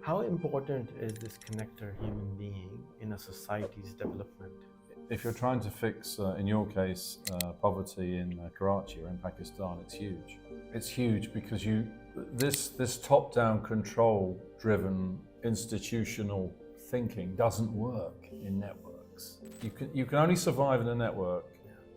How important is this connector human being in a society's development? If you're trying to fix, in your case, poverty in Karachi or in Pakistan, it's huge. It's huge because this top-down control-driven institutional thinking doesn't work in networks. You can only survive in a network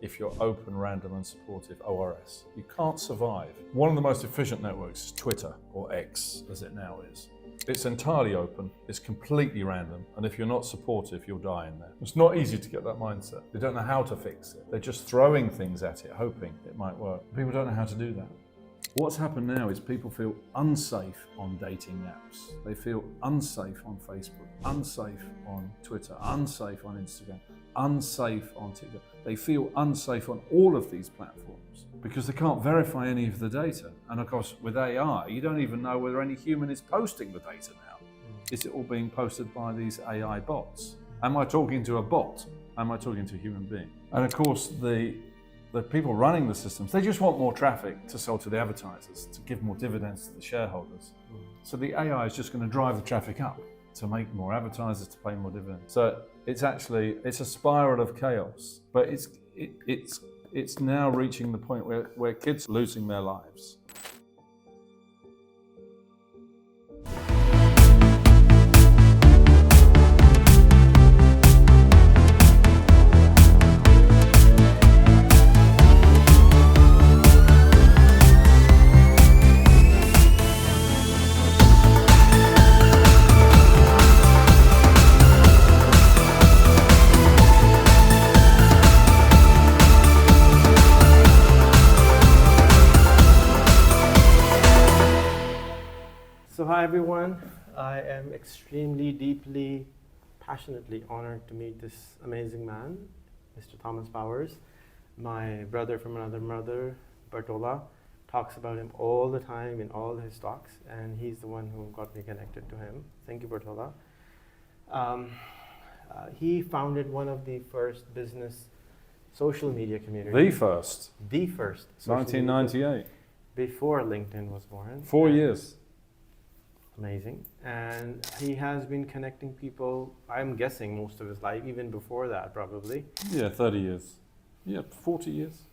if you're open, random, and supportive, ORS. You can't survive. One of the most efficient networks is Twitter, or X, as it now is. It's entirely open, it's completely random, and if you're not supportive, you'll die in there. It's not easy to get that mindset. They don't know how to fix it. They're just throwing things at it, hoping it might work. People don't know how to do that. What's happened now is people feel unsafe on dating apps. They feel unsafe on Facebook, unsafe on Twitter, unsafe on Instagram, unsafe on TikTok. They feel unsafe on all of these platforms because they can't verify any of the data. And of course, with AI, you don't even know whether any human is posting the data now. Is it all being posted by these AI bots? Am I talking to a bot? Am I talking to a human being? And of course, the people running the systems, they just want more traffic to sell to the advertisers, to give more dividends to the shareholders. So the AI is just going to drive the traffic up to make more advertisers, to pay more dividends. So it's a spiral of chaos, but it's now reaching the point where kids are losing their lives. So hi everyone, I am extremely, deeply, passionately honored to meet this amazing man, Mr. Thomas Powers. My brother from another mother, Bertola, talks about him all the time in all his talks, and he's the one who got me connected to him. Thank you, Bertola. He founded one of the first business social media communities. The first. The first. 1998. Before LinkedIn was born. 4 years. Amazing. And he has been connecting people, I'm guessing, most of his life, even before that, probably. Yeah, 30 years. Yeah, 40 years.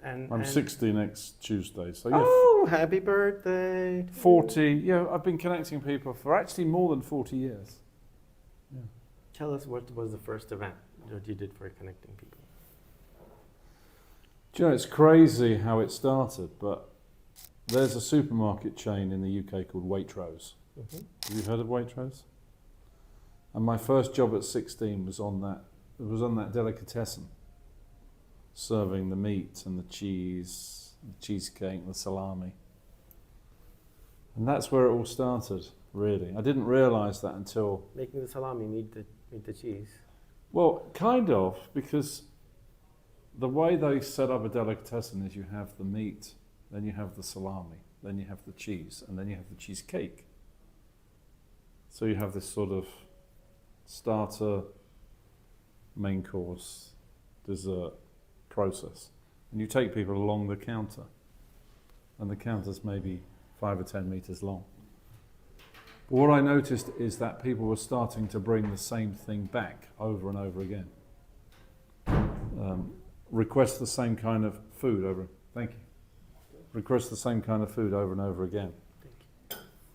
I'm 60 next Tuesday, so yeah. Oh, happy birthday. 40, yeah, I've been connecting people for actually more than 40 years. Yeah. Tell us what was the first event that you did for connecting people? Do you know, it's crazy how it started, but there's a supermarket chain in the UK called Waitrose. Mm-hmm. Have you heard of Waitrose? And my first job at 16 was on that delicatessen, serving the meat and the cheese, the cheesecake, the salami. And that's where it all started, really. I didn't realise that until... Making the salami meet the cheese? Well, kind of, because the way they set up a delicatessen is you have the meat, then you have the salami, then you have the cheese, and then you have the cheesecake. So you have this sort of starter, main course, dessert process. And you take people along the counter, and the counter's maybe 5 or 10 meters long. But what I noticed is that people were starting to bring the same thing back over and over again. Request the same kind of food over, thank you. Request the same kind of food over and over again.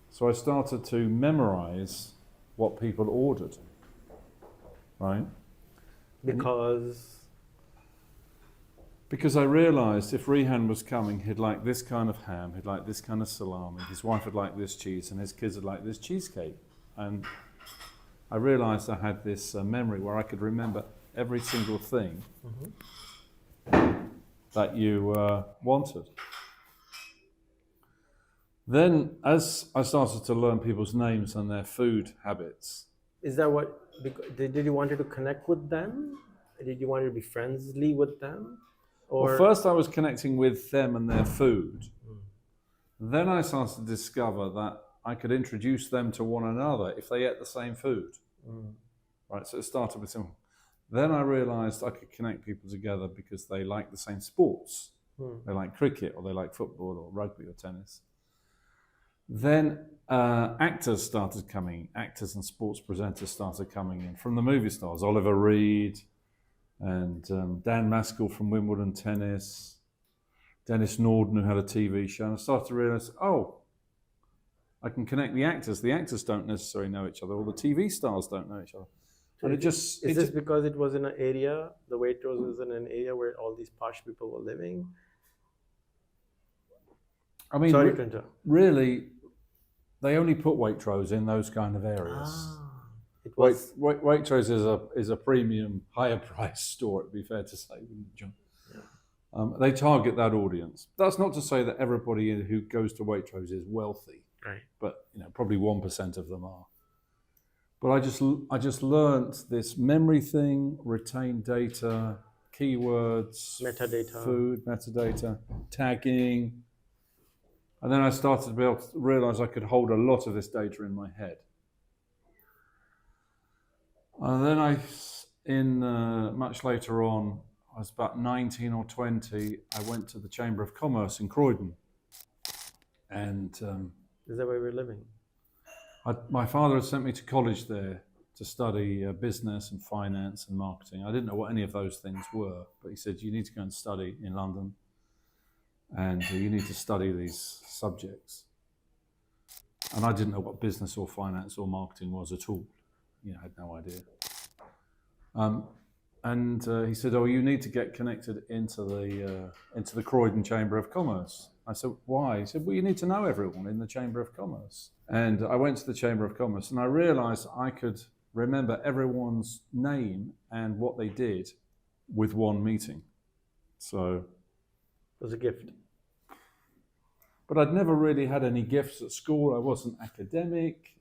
So I started to memorize what people ordered, right? Because I realized if Rehan was coming, he'd like this kind of ham, he'd like this kind of salami, his wife would like this cheese, and his kids would like this cheesecake. And I realized I had this memory where I could remember every single thing that you wanted. Then, as I started to learn people's names and their food habits. Is that what, did you want to connect with them? Did you want to be friendly with them? Or? Well, first I was connecting with them and their food. Then I started to discover that I could introduce them to one another if they ate the same food. Right, so it started with simple. Then I realized I could connect people together because they like the same sports. They like cricket, or they like football, or rugby, or tennis. Then actors started coming, actors and sports presenters started coming in from the movie stars, Oliver Reed and Dan Maskell from Wimbledon Tennis, Dennis Norden, who had a TV show. And I started to realize, oh, I can connect the actors. The actors don't necessarily know each other, or the TV stars don't know each other. And Is this because it was in an area, the Waitrose was in an area where all these posh people were living? I mean, Sorry to interrupt. really, they only put Waitrose in those kind of areas. It was. Waitrose is a premium, higher price store, it'd be fair to say, wouldn't it, John? Yeah. They target that audience. That's not to say that everybody who goes to Waitrose is wealthy, Right. but probably 1% of them are. But I just learned this memory thing, retain data, keywords, Metadata. food, metadata, tagging. And then I started to be able to realize I could hold a lot of this data in my head. And then much later on, I was about 19 or 20, I went to the Chamber of Commerce in Croydon. And Is that where we're living? my father had sent me to college there to study business and finance and marketing. I didn't know what any of those things were, but he said, you need to go and study in London, and you need to study these subjects. And I didn't know what business or finance or marketing was at all. I had no idea. He said, oh, you need to get connected into the Croydon Chamber of Commerce. I said, why? He said, well, you need to know everyone in the Chamber of Commerce. And I went to the Chamber of Commerce, and I realized I could remember everyone's name and what they did with one meeting. So It was a gift. But I'd never really had any gifts at school. I wasn't academic.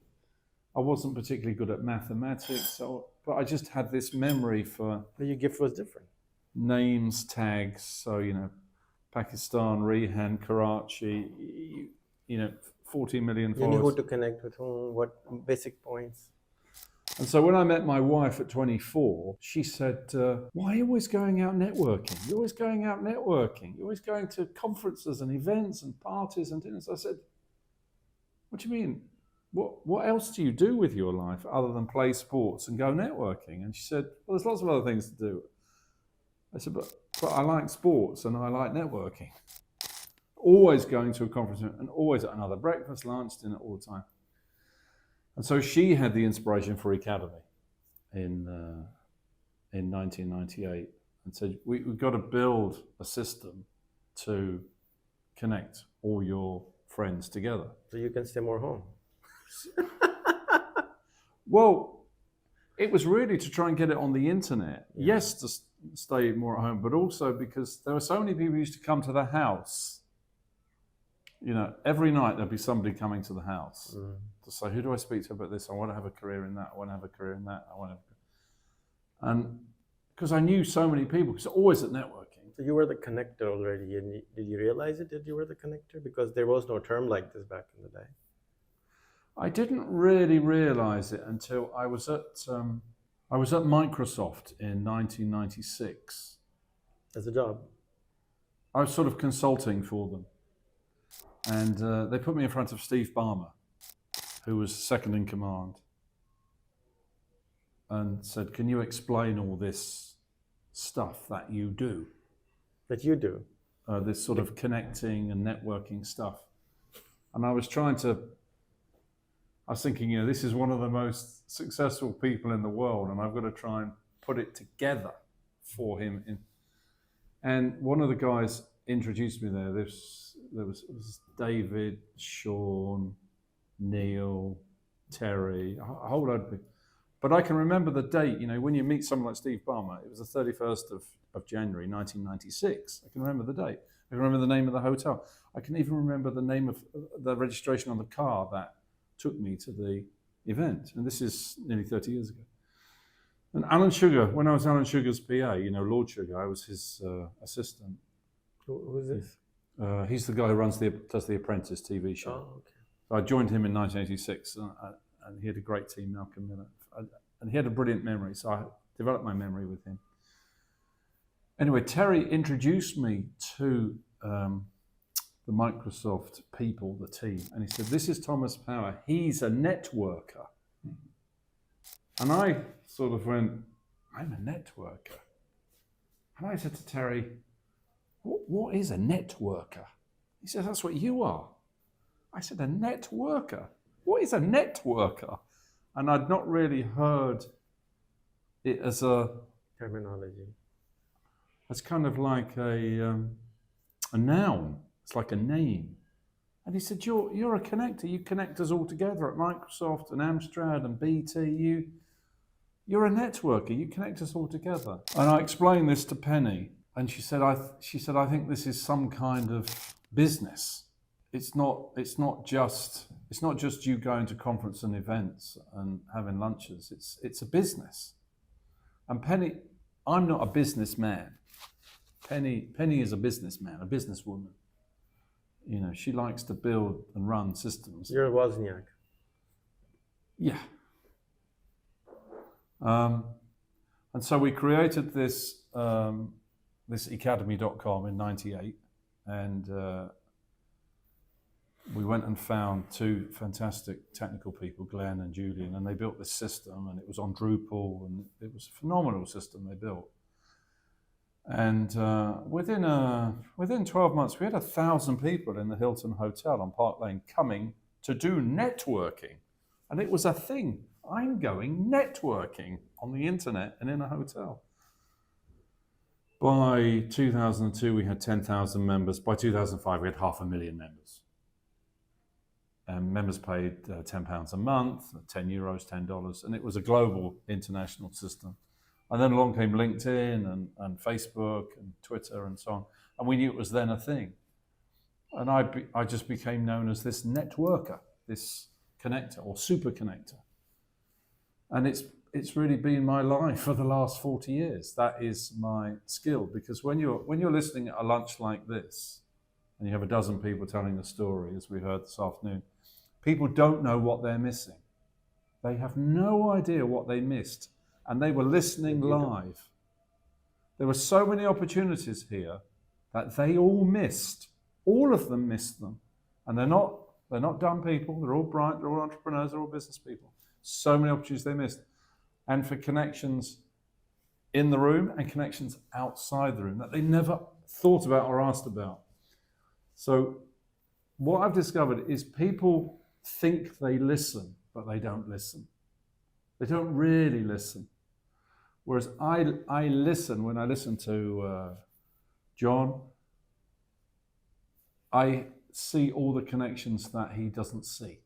I wasn't particularly good at mathematics. But I just had this memory for But your gift was different. names, tags. So, Pakistan, Rehan, Karachi, 40 million You knew who followers. to connect with whom, what basic points. And so when I met my wife at 24, she said, why are you always going out networking? You're always going out networking. You're always going to conferences and events and parties and dinners. I said, what do you mean? What else do you do with your life other than play sports and go networking? And she said, well, there's lots of other things to do. I said, but I like sports and I like networking. Always going to a conference and always at another breakfast, lunch, dinner, all the time. And so she had the inspiration for Academy in 1998 and said, we've got to build a system to connect all your friends together. So you can stay more home. Well, it was really to try and get it on the internet. Yeah. Yes, to stay more at home, but also because there were so many people who used to come to the house. Every night there'd be somebody coming to the house to say, who do I speak to about this? I want to have a career in that. I want to have a career in that. And because I knew so many people, because always at networking. So you were the connector already, and did you realize it that you were the connector? Because there was no term like this back in the day. I didn't really realize it until I was at Microsoft in 1996. As a job? I was sort of consulting for them. And they put me in front of Steve Ballmer, who was second in command, and said, can you explain all this stuff that you do? That you do? This sort of connecting and networking stuff. And I was thinking, this is one of the most successful people in the world, and I've got to try and put it together for him. And one of the guys introduced me there. There was David, Sean, Neil, Terry, a whole load of people. But I can remember the date, when you meet someone like Steve Ballmer, it was the 31st of January, 1996. I can remember the date. I can remember the name of the hotel. I can even remember the name of the registration on the car that took me to the event. And this is nearly 30 years ago. And Alan Sugar, when I was Alan Sugar's PA, Lord Sugar, I was his assistant. Who is this? He's the guy who does the Apprentice TV show. Oh, okay. So I joined him in 1986, and he had a great team, Malcolm Miller, and he had a brilliant memory. So I developed my memory with him. Anyway, Terry introduced me to the Microsoft people, the team, and he said, "This is Thomas Power. He's a networker." And I sort of went, "I'm a networker." And I said to Terry, what is a networker? He said, "That's what you are." I said, "A networker? What is a networker?" And I'd not really heard it as a Terminology. It's kind of like a noun. It's like a name. And he said, "You're a connector. You connect us all together at Microsoft and Amstrad and BT. You're a networker. You connect us all together." And I explained this to Penny, and she said, "I think this is some kind of business. It's not just you going to conference and events and having lunches. It's a business." And Penny, I'm not a businessman. Penny is a businessman, a businesswoman. You know, she likes to build and run systems. You're a Wozniak. Yeah. And so we created this academy.com in '98, and we went and found two fantastic technical people, Glenn and Julian, and they built this system, and it was on Drupal, and it was a phenomenal system they built. And within 12 months, we had 1,000 people in the Hilton Hotel on Park Lane coming to do networking. And it was a thing. I'm going networking on the internet and in a hotel. By 2002, we had 10,000 members. By 2005, we had 500,000 members. And members paid £10 a month, €10, $10. And it was a global international system. And then along came LinkedIn and Facebook and Twitter and so on. And we knew it was then a thing. And I just became known as this networker, this connector or super connector. And it's really been my life for the last 40 years. That is my skill, because when you're listening at a lunch like this, and you have a dozen people telling a story, as we heard this afternoon, people don't know what they're missing. They have no idea what they missed. And they were listening live. There were so many opportunities here that they all missed. All of them missed them. And they're not dumb people. They're all bright. They're all entrepreneurs. They're all business people. So many opportunities they missed. And for connections in the room and connections outside the room that they never thought about or asked about. So what I've discovered is people think they listen, but they don't listen. They don't really listen. Whereas I listen, when I listen to John, I see all the connections that he doesn't see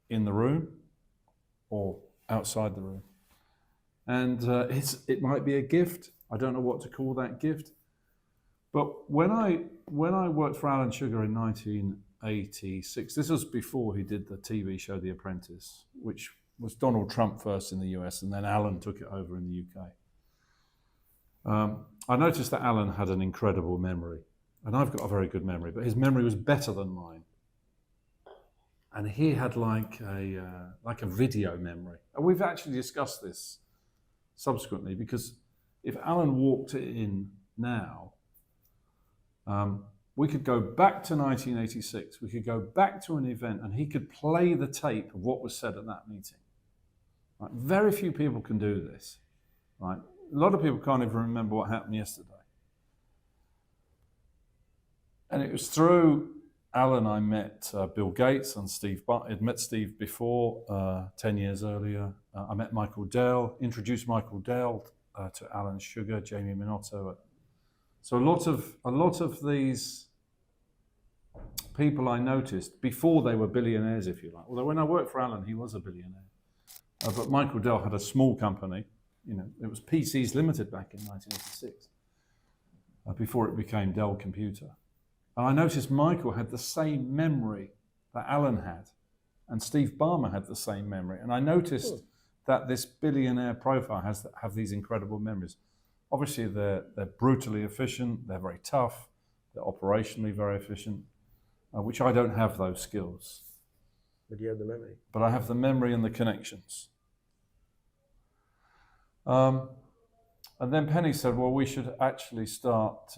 in the room or outside the room. And it might be a gift. I don't know what to call that gift. But when I worked for Alan Sugar in 1986, this was before he did the TV show The Apprentice, which was Donald Trump first in the US, and then Alan took it over in the UK. I noticed that Alan had an incredible memory, and I've got a very good memory, but his memory was better than mine. And he had like a video memory. And we've actually discussed this subsequently, because if Alan walked in now, we could go back to 1986, we could go back to an event, and he could play the tape of what was said at that meeting. Right? Very few people can do this. Right? A lot of people can't even remember what happened yesterday. And it was through Alan I met Bill Gates and Steve. I'd met Steve before, 10 years earlier. I met Michael Dell, introduced Michael Dell to Alan Sugar, Jamie Minotto. So a lot of these people I noticed before they were billionaires, if you like. Although when I worked for Alan, he was a billionaire. But Michael Dell had a small company. You know, it was PCs Limited back in 1986, before it became Dell Computer. And I noticed Michael had the same memory that Alan had, and Steve Ballmer had the same memory. And I noticed that this billionaire profile have these incredible memories. Obviously, they're brutally efficient. They're very tough. They're operationally very efficient, which I don't have those skills. But you have the memory. But I have the memory and the connections. And then Penny said, well, we should actually start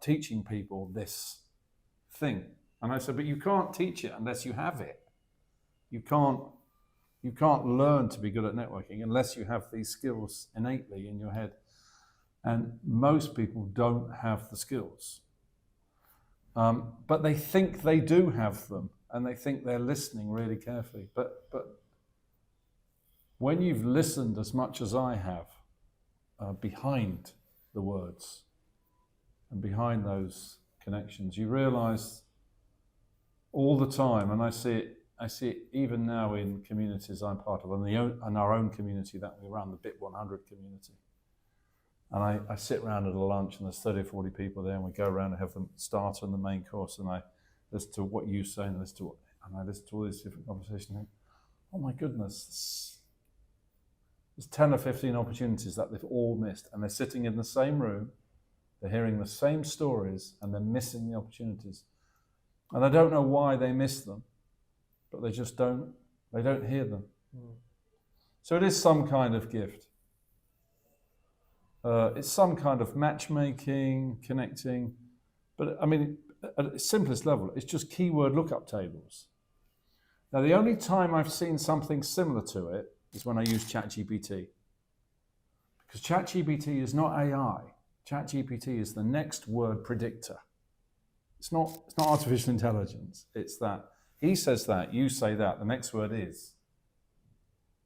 teaching people this thing. And I said, but you can't teach it unless you have it. You can't learn to be good at networking unless you have these skills innately in your head. And most people don't have the skills. But they think they do have them, and they think they're listening really carefully. But when you've listened as much as I have, behind the words and behind those connections, you realize all the time, and I see it even now in communities I'm part of, and our own community that we run, the BIP 100 community. And I sit around at a lunch, and there's 30 or 40 people there, and we go around and have the starter and the main course, and I listen to what you say, and I listen to all these different conversations, and think, oh my goodness, there's 10 or 15 opportunities that they've all missed, and they're sitting in the same room, they're hearing the same stories, and they're missing the opportunities. And I don't know why they miss them, but they just don't hear them. So it is some kind of gift. It's some kind of matchmaking, connecting, but I mean, at its simplest level, it's just keyword lookup tables. Now, the only time I've seen something similar to it is when I use ChatGPT. Because ChatGPT is not AI. ChatGPT is the next word predictor. It's not artificial intelligence. It's that he says that, you say that, the next word is.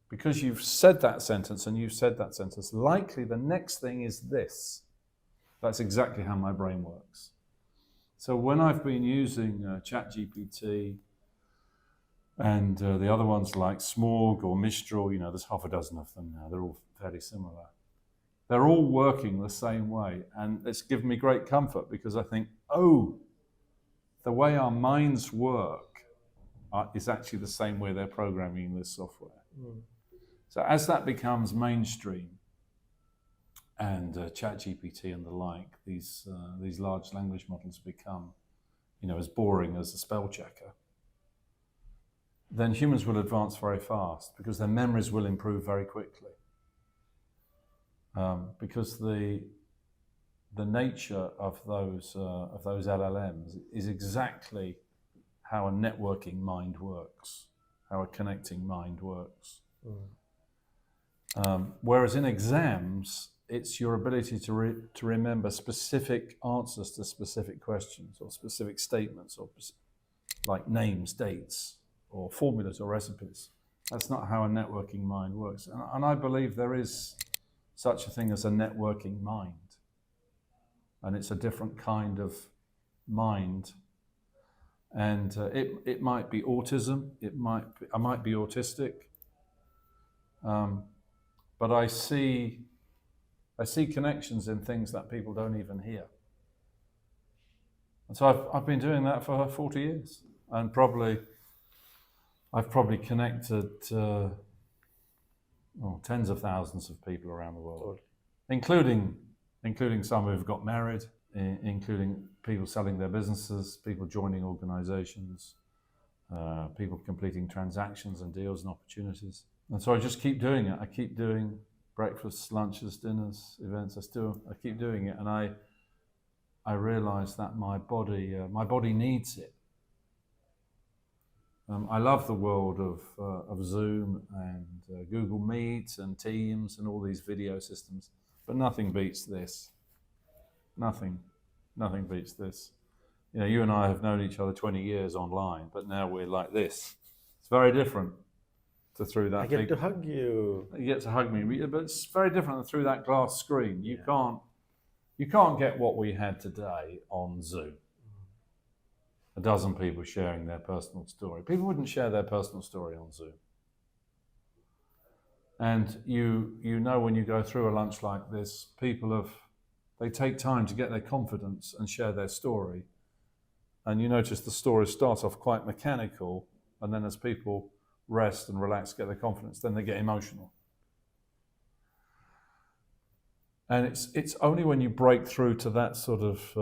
Because you've said that sentence and you've said that sentence, likely the next thing is this. That's exactly how my brain works. So when I've been using ChatGPT and the other ones like Smorg or Mistral, there's half a dozen of them now, they're all fairly similar. They're all working the same way, and it's given me great comfort because I think, the way our minds work is actually the same way they're programming this software. So as that becomes mainstream, and ChatGPT and the like, these large language models become, as boring as a spell checker, then humans will advance very fast because their memories will improve very quickly. Because the nature of those LLMs is exactly how a networking mind works, how a connecting mind works. Whereas in exams, it's your ability to remember specific answers to specific questions or specific statements, or like names, dates, or formulas or recipes. That's not how a networking mind works. And I believe there is such a thing as a networking mind. And it's a different kind of mind. And it might be autism. I might be autistic. But I see connections in things that people don't even hear. And so I've been doing that for 40 years. And I've probably connected tens of thousands of people around the world, including some who've got married, including people selling their businesses, people joining organizations, people completing transactions and deals and opportunities. And so I just keep doing it. I keep doing breakfasts, lunches, dinners, events. I keep doing it, and I realize that my body needs it. I love the world of Zoom and Google Meet and Teams and all these video systems, but nothing beats this. Nothing beats this. You and I have known each other 20 years online, but now we're like this. It's very different to through that. I get to hug you. You get to hug me, but it's very different than through that glass screen. You can't get what we had today on Zoom. A dozen people sharing their personal story. People wouldn't share their personal story on Zoom. And you know when you go through a lunch like this, they take time to get their confidence and share their story. And you notice the stories start off quite mechanical, and then as people rest and relax, get their confidence, then they get emotional. And it's only when you break through to that sort of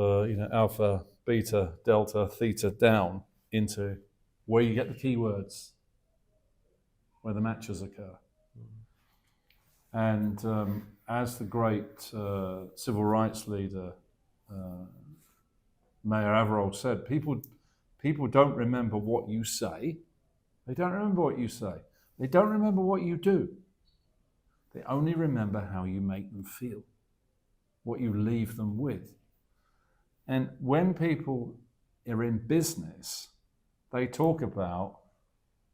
alpha, beta, delta, theta down into where you get the keywords, where the matches occur. And as the great civil rights leader, Mayor Averell said, people People don't remember what you say. They don't remember what you say. They don't remember what you do. They only remember how you make them feel, what you leave them with. And when people are in business, they talk about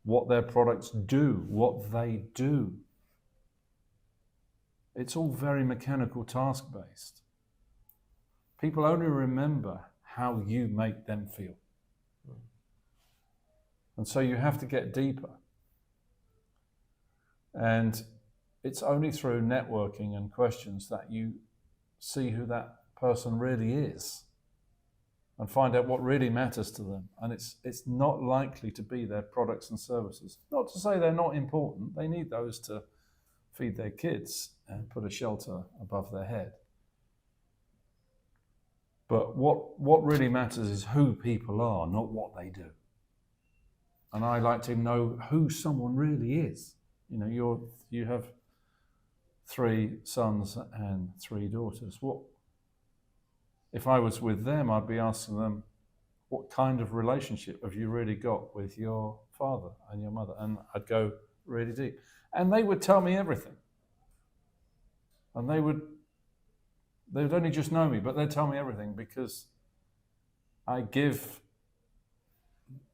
what their products do, what they do. It's all very mechanical, task-based. People only remember how you make them feel. And so you have to get deeper. And it's only through networking and questions that you see who that person really is and find out what really matters to them. And it's not likely to be their products and services. Not to say they're not important. They need those to feed their kids and put a shelter above their head. But what really matters is who people are, not what they do. And I like to know who someone really is. You know, you have 3 sons and 3 daughters. What if I was with them, I'd be asking them, what kind of relationship have you really got with your father and your mother? And I'd go really deep. And they would tell me everything. And they would only just know me, but they'd tell me everything because I give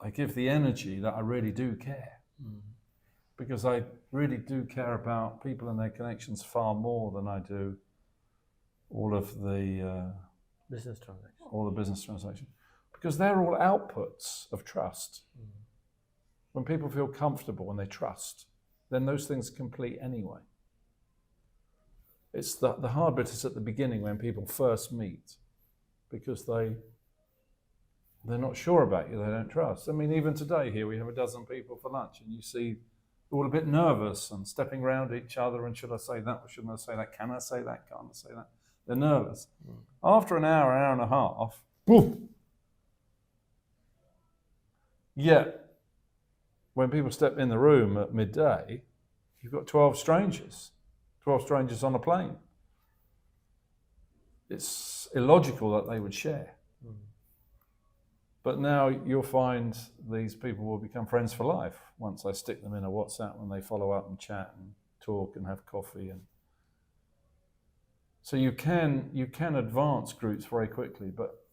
the energy that I really do care. Because I really do care about people and their connections far more than I do all of the Business transactions. all the business transactions. Because they're all outputs of trust. When people feel comfortable and they trust, then those things complete anyway. It's the hard bit is at the beginning when people first meet, because they're not sure about you, they don't trust. I mean, even today here we have a dozen people for lunch and you see all a bit nervous and stepping around each other and should I say that or shouldn't I say that? Can I say that? Can't I say that? They're nervous. After an hour and a half, boom. Yet, when people step in the room at midday, you've got 12 strangers on a plane. It's illogical that they would share. But now you'll find these people will become friends for life once I stick them in a WhatsApp and they follow up and chat and talk and have coffee. And so you can advance groups very quickly, but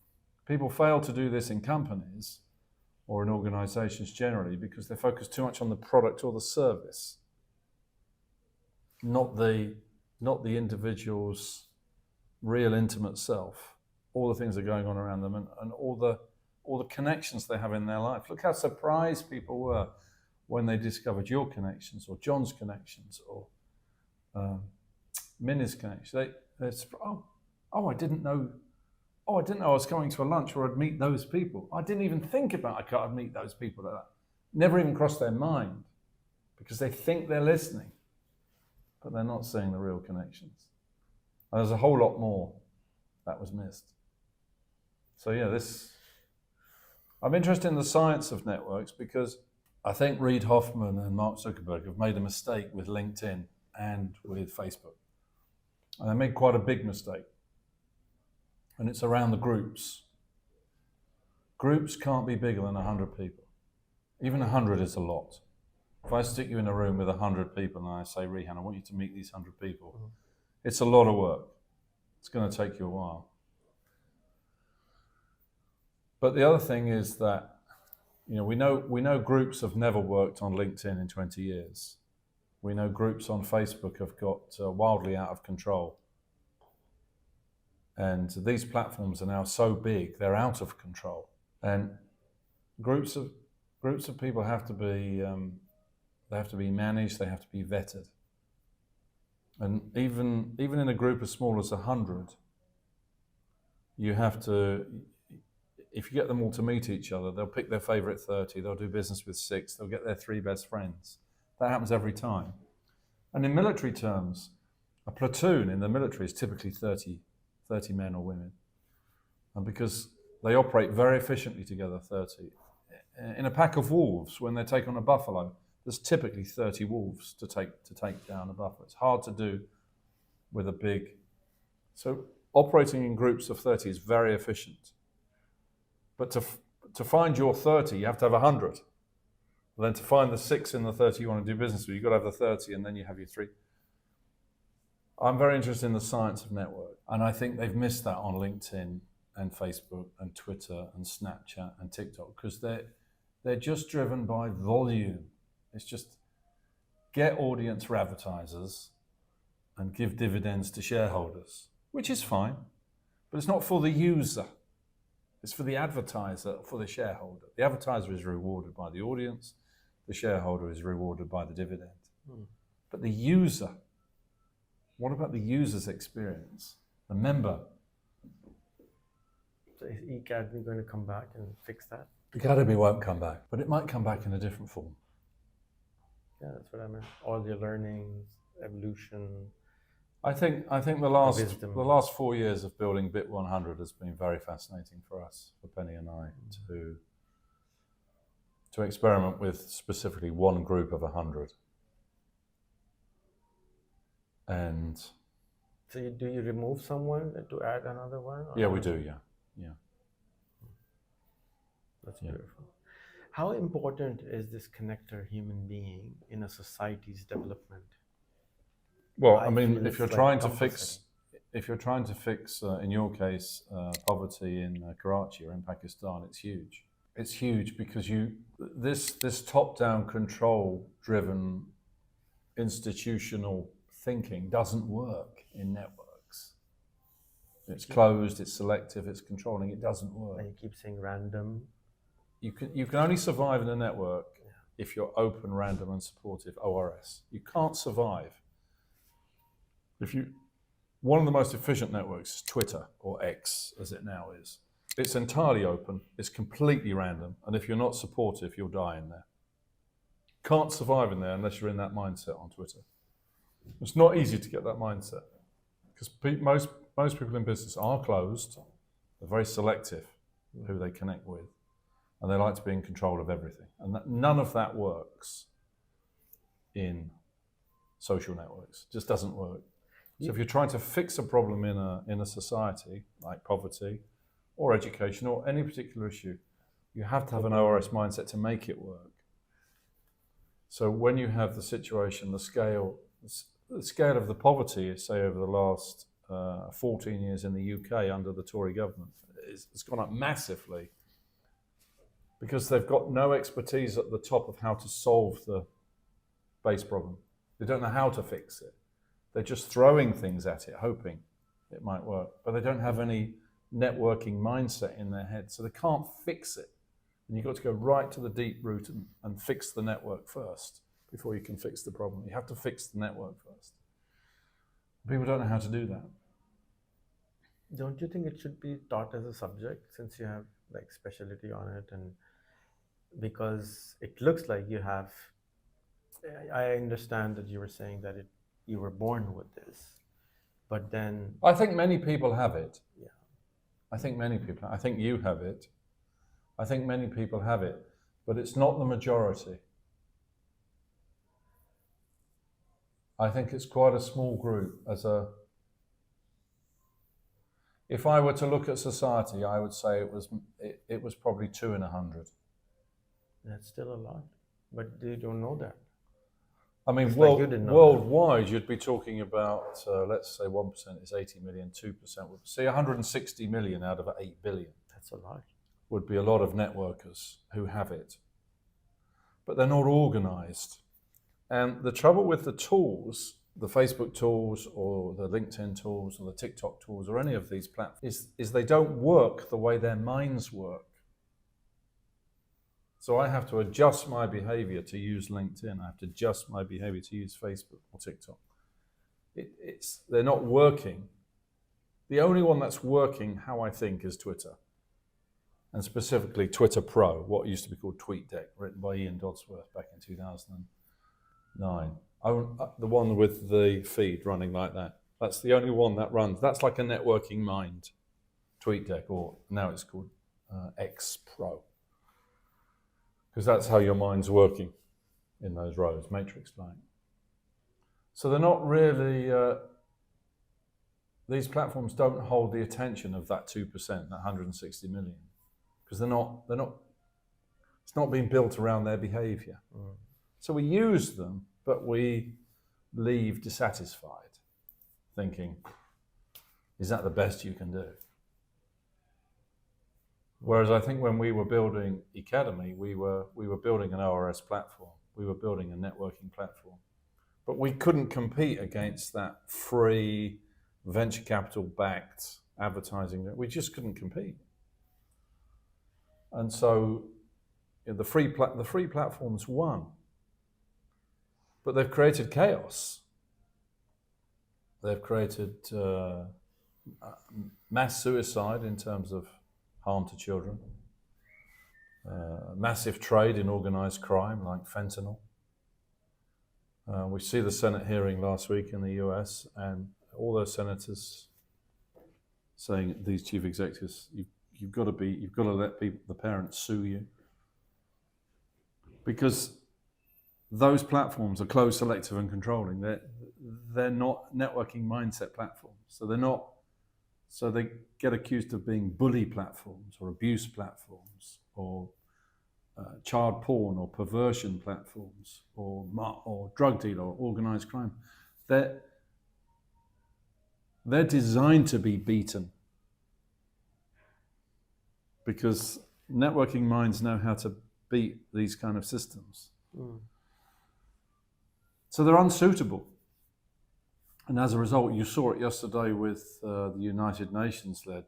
people fail to do this in companies or in organizations generally because they focus too much on the product or the service, not the individual's real intimate self, all the things that are going on around them and all the connections they have in their life. Look how surprised people were when they discovered your connections or John's connections or Minnie's connections. I didn't know I was coming to a lunch where I'd meet those people. I didn't even think about I'd meet those people like that. Never even crossed their mind because they think they're listening, but they're not seeing the real connections. And there's a whole lot more that was missed. So yeah, I'm interested in the science of networks because I think Reid Hoffman and Mark Zuckerberg have made a mistake with LinkedIn and with Facebook. And they made quite a big mistake. And it's around the groups. Groups can't be bigger than 100 people. Even 100 is a lot. If I stick you in a room with 100 people and I say, Rehan, I want you to meet these 100 people, it's a lot of work. It's going to take you a while. But the other thing is that, we know groups have never worked on LinkedIn in 20 years. We know groups on Facebook have got wildly out of control. And these platforms are now so big, they're out of control. And groups of people have to be managed, they have to be vetted. And even in a group as small as 100, you have to, if you get them all to meet each other, they'll pick their favorite 30, they'll do business with 6, they'll get their 3 best friends. That happens every time. And in military terms, a platoon in the military is typically 30 men or women. And because they operate very efficiently together, 30. In a pack of wolves, when they take on a buffalo, there's typically 30 wolves to take down a buffalo. It's hard to do with a big... So operating in groups of 30 is very efficient. But to find your 30, you have to have 100. And then to find the 6 in the 30 you want to do business with, you've got to have the 30, and then you have your 3. I'm very interested in the science of network, and I think they've missed that on LinkedIn and Facebook and Twitter and Snapchat and TikTok, because they're just driven by volume. It's just get audience for advertisers and give dividends to shareholders, which is fine, but it's not for the user. It's for the advertiser, for the shareholder. The advertiser is rewarded by the audience. The shareholder is rewarded by the dividend. But the user, what about the user's experience? The member. So is eAcademy going to come back and fix that? Academy won't come back, but it might come back in a different form. Yeah, that's what I meant. All your learnings, evolution. I think the last 4 years of building Bit 100 has been very fascinating for us, for Penny and I, to experiment with specifically one group of 100. And so do you remove someone to add another one? Yeah, we do. Yeah. That's beautiful. How important is this connector human being in a society's development? Well, I mean, if you're trying to fix, in your case, poverty in Karachi or in Pakistan, it's huge. It's huge because this top-down control-driven institutional thinking doesn't work in networks. It's closed, it's selective, it's controlling. It doesn't work. And you keep saying random. You can only survive in a network if you're open, random, and supportive. ORS. You can't survive. One of the most efficient networks is Twitter, or X, as it now is. It's entirely open, it's completely random, and if you're not supportive, you'll die in there. Can't survive in there unless you're in that mindset on Twitter. It's not easy to get that mindset, because most people in business are closed, they're very selective who they connect with, and they like to be in control of everything. And none of that works in social networks, it just doesn't work. So if you're trying to fix a problem in a society, like poverty, or education, or any particular issue, you have to have an ORS mindset to make it work. So when you have the situation, the scale of the poverty, say over the last 14 years in the UK under the Tory government, it's gone up massively, because they've got no expertise at the top of how to solve the base problem. They don't know how to fix it. They're just throwing things at it, hoping it might work, but they don't have any networking mindset in their head, so they can't fix it. And you've got to go right to the deep root and fix the network first before you can fix the problem. You have to fix the network first. People don't know how to do that. Don't you think it should be taught as a subject, since you have like specialty on it? And because it looks like you have, I understand that you were saying that you were born with this, but then I think many people have it. Yeah. I think you have it. I think many people have it, but it's not the majority. I think it's quite a small group. If I were to look at society, I would say it was probably 2 in 100. That's still a lot, but you don't know that. I mean, worldwide, you'd be talking about, let's say 1% is 80 million, 2% would say 160 million out of 8 billion. That's a lot. Would be a lot of networkers who have it. But they're not organized. And the trouble with the tools, the Facebook tools or the LinkedIn tools or the TikTok tools or any of these platforms, is they don't work the way their minds work. So I have to adjust my behavior to use LinkedIn. I have to adjust my behavior to use Facebook or TikTok. They're not working. The only one that's working, how I think, is Twitter. And specifically Twitter Pro, what used to be called TweetDeck, written by Ian Dodsworth back in 2009. The one with the feed running like that. That's the only one that runs. That's like a networking mind, TweetDeck, or now it's called X Pro. Because that's how your mind's working in those rows, matrix-like. So they're not really, these platforms don't hold the attention of that 2%, that 160 million, because they're not It's not been built around their behavior. So we use them, but we leave dissatisfied, thinking, is that the best you can do? Whereas I think when we were building Academy, we were building an ORS platform. We were building a networking platform. But we couldn't compete against that free, venture capital-backed advertising. We just couldn't compete. And so the free platforms won. But they've created chaos. They've created mass suicide in terms of harm to children, massive trade in organized crime like fentanyl. We see the Senate hearing last week in the US, and all those senators saying, these chief executives, you've got to let the parents sue you, because those platforms are closed, selective, and controlling. They're not networking mindset platforms, so they get accused of being bully platforms or abuse platforms or child porn or perversion platforms or drug dealer or organized crime. They're designed to be beaten because networking minds know how to beat these kind of systems. So they're unsuitable. And as a result, you saw it yesterday with the United Nations-led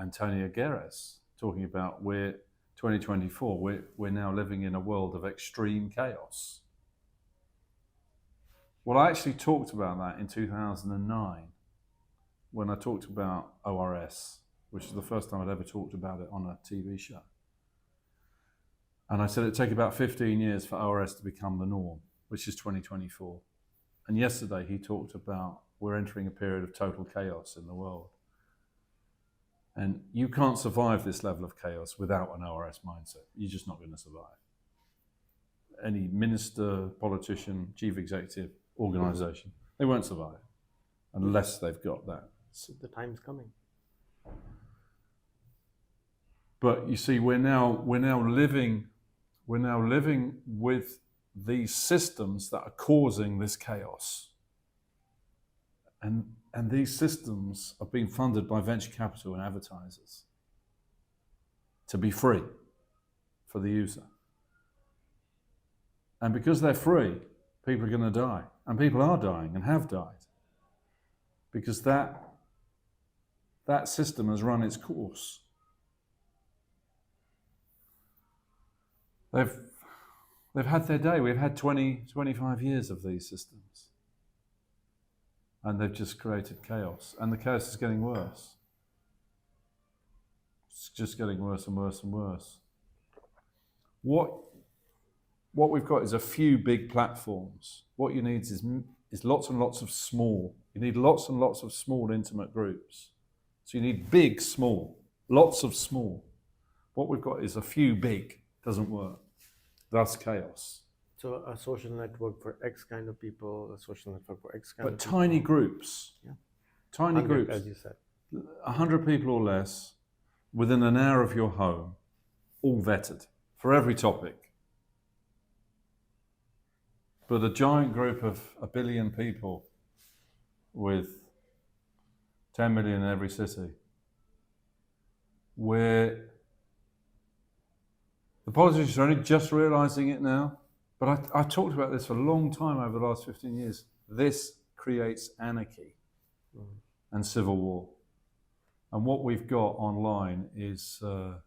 Antonio Guterres talking about 2024, we're now living in a world of extreme chaos. Well, I actually talked about that in 2009 when I talked about ORS, which is the first time I'd ever talked about it on a TV show. And I said it'd take about 15 years for ORS to become the norm, which is 2024. And yesterday he talked about we're entering a period of total chaos in the world. And you can't survive this level of chaos without an ORS mindset. You're just not going to survive. Any minister, politician, chief executive, organization, they won't survive unless they've got that. So the time's coming. But you see, we're now living with these systems that are causing this chaos. And these systems are being funded by venture capital and advertisers to be free for the user. And because they're free, people are going to die. And people are dying and have died. Because that system has run its course. They've had their day. We've had 25 years of these systems. And they've just created chaos. And the chaos is getting worse. It's just getting worse and worse and worse. What we've got is a few big platforms. What you need is lots and lots of small. You need lots and lots of small intimate groups. So you need big, small, lots of small. What we've got is a few big. Doesn't work. Thus chaos. So a social network for X kind of people, a social network for X kind of But people. tiny groups. Yeah. Tiny 100, groups. as you said. 100 people or less, within an hour of your home, all vetted, for every topic. But a giant group of 1 billion people with 10 million in every city, where the politicians are only just realizing it now, but I've talked about this for a long time over the last 15 years. This creates anarchy and civil war. And what we've got online is, well,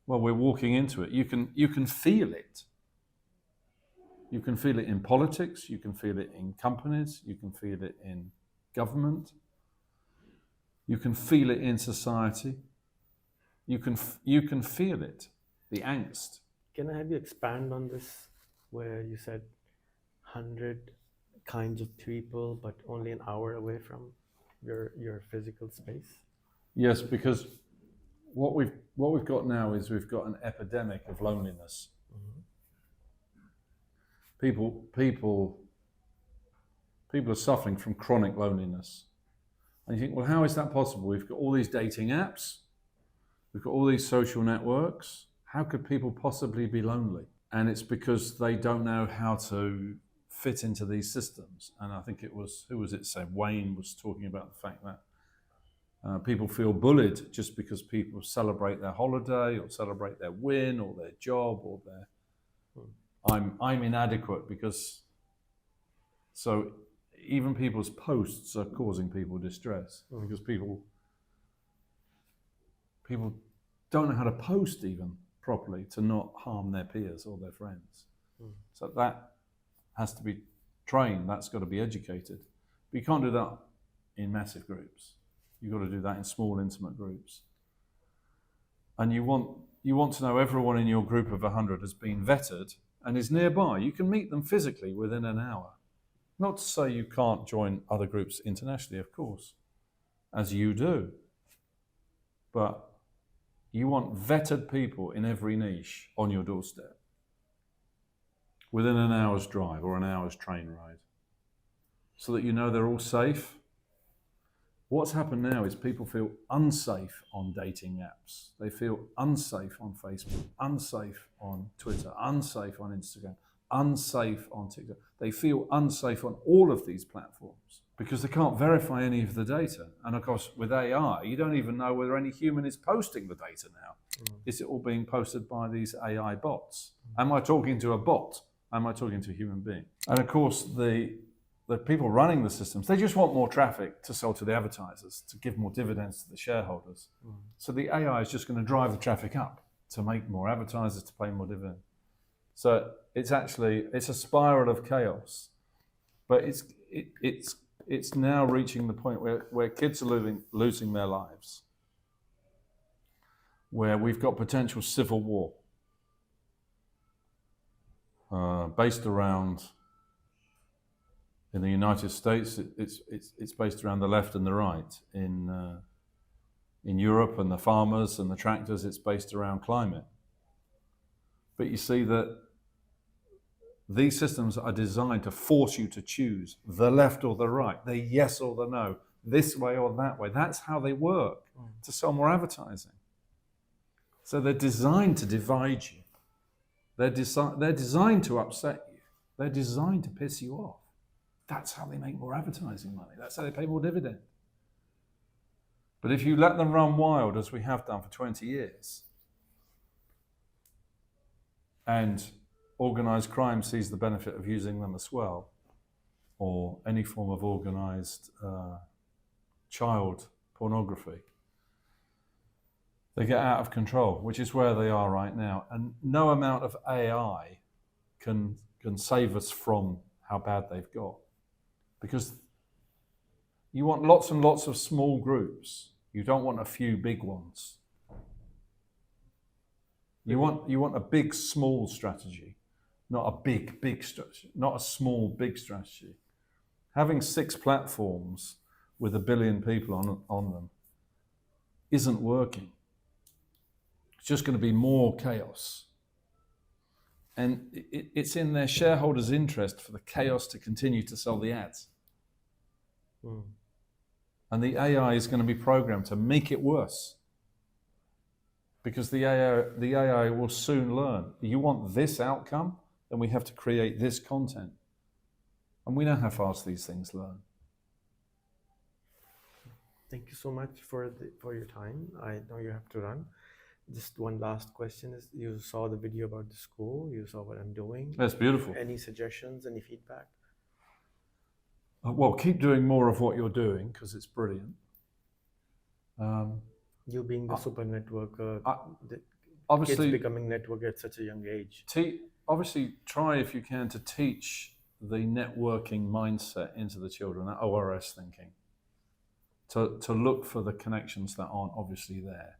we're walking into it. You can feel it. You can feel it in politics, you can feel it in companies, you can feel it in government, you can feel it in society. You can feel it, the angst. Can I have you expand on this, where you said 100 kinds of people, but only an hour away from your physical space? Yes, because what we've got now is we've got an epidemic of loneliness. People are suffering from chronic loneliness. And you think, well, how is that possible? We've got all these dating apps, we've got all these social networks. how could people possibly be lonely? And it's because they don't know how to fit into these systems. And I think it was, who was it said? Wayne was talking about the fact that people feel bullied just because people celebrate their holiday or celebrate their win or their job or their, I'm inadequate because, so even people's posts are causing people distress because people don't know how to post even properly to not harm their peers or their friends. So that has to be trained, that's got to be educated. But you can't do that in massive groups. You've got to do that in small, intimate groups. And you want to know everyone in your group of 100 has been vetted and is nearby. You can meet them physically within an hour. Not to say you can't join other groups internationally, of course, as you do. But you want vetted people in every niche on your doorstep within an hour's drive or an hour's train ride so that you know they're all safe. What's happened now is people feel unsafe on dating apps. They feel unsafe on Facebook, unsafe on Twitter, unsafe on Instagram, unsafe on TikTok. They feel unsafe on all of these platforms because they can't verify any of the data. And of course, with AI, you don't even know whether any human is posting the data now. Is it all being posted by these AI bots? Am I talking to a bot? Am I talking to a human being? And of course, the people running the systems, they just want more traffic to sell to the advertisers, to give more dividends to the shareholders. So the AI is just going to drive the traffic up to make more advertisers, to pay more dividends. So it's a spiral of chaos. But it's now reaching the point where kids are losing their lives, where we've got potential civil war based around. In the United States, it's based around the left and the right. In Europe and the farmers and the tractors, it's based around climate. But you see that these systems are designed to force you to choose the left or the right, the yes or the no, this way or that way. That's how they work, to sell more advertising. So they're designed to divide you. They're designed to upset you. They're designed to piss you off. That's how they make more advertising money. That's how they pay more dividend. But if you let them run wild, as we have done for 20 years, and organised crime sees the benefit of using them as well, or any form of organised child pornography, they get out of control, which is where they are right now. And no amount of AI can save us from how bad they've got. Because you want lots and lots of small groups. You don't want a few big ones. You want a big, small strategy, not a big strategy, not a small, big strategy. Having 6 platforms with 1 billion people on them isn't working. It's just going to be more chaos. And it's in their shareholders' interest for the chaos to continue to sell the ads. And the AI is going to be programmed to make it worse. Because the AI will soon learn. You want this outcome, then we have to create this content. And we know how fast these things learn. Thank you so much for your time. I know you have to run. Just one last question is, you saw the video about the school, you saw what I'm doing. That's beautiful. Any suggestions, any feedback? Well, keep doing more of what you're doing, because it's brilliant. You being the super networker, obviously, kids becoming networker at such a young age. Obviously, try if you can to teach the networking mindset into the children, that ORS thinking, to look for the connections that aren't obviously there,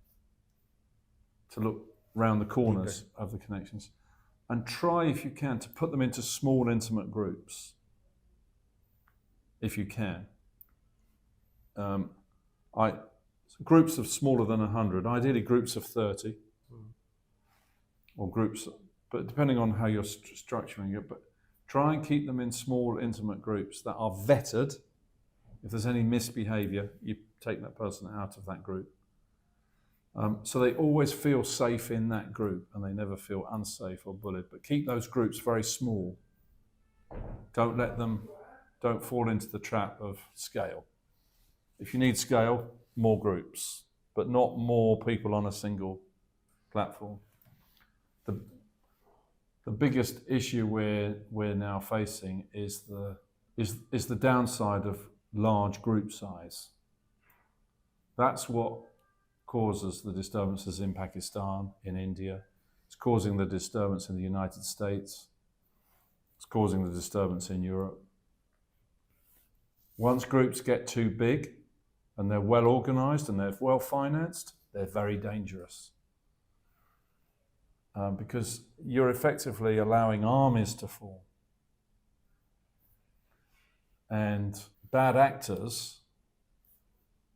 to look around the corners of the connections, and try if you can to put them into small, intimate groups, if you can. Groups of smaller than 100, ideally groups of 30, or groups, but depending on how you're structuring it, but try and keep them in small, intimate groups that are vetted. If there's any misbehavior, you take that person out of that group. So they always feel safe in that group and they never feel unsafe or bullied. But keep those groups very small. Don't fall into the trap of scale. If you need scale, more groups, but not more people on a single platform. The biggest issue we're now facing is the downside of large group size. That's what causes the disturbances in Pakistan, in India. It's causing the disturbance in the United States. It's causing the disturbance in Europe. Once groups get too big and they're well organized and they're well financed, they're very dangerous. Because you're effectively allowing armies to form. And bad actors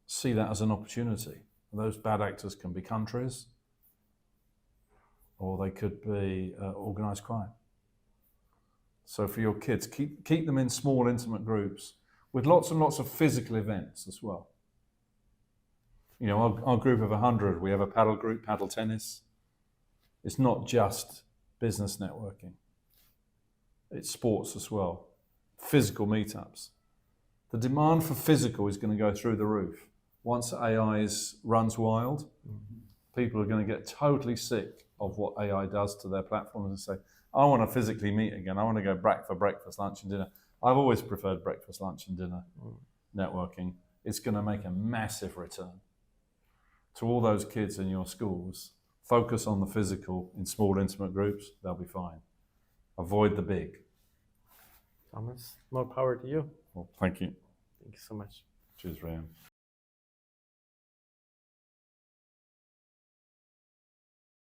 see that as an opportunity. And those bad actors can be countries, or they could be organized crime. So for your kids, keep them in small, intimate groups with lots and lots of physical events as well. You know, our group of 100, we have a paddle group, paddle tennis. It's not just business networking. It's sports as well. Physical meetups. The demand for physical is going to go through the roof. Once AI runs wild, people are going to get totally sick of what AI does to their platforms and say, I want to physically meet again. I want to go for breakfast, lunch and dinner. I've always preferred breakfast, lunch and dinner networking. It's going to make a massive return. To all those kids in your schools, focus on the physical in small, intimate groups. They'll be fine. Avoid the big. Thomas, more power to you. Well, thank you. Thank you so much. Cheers, Rehan.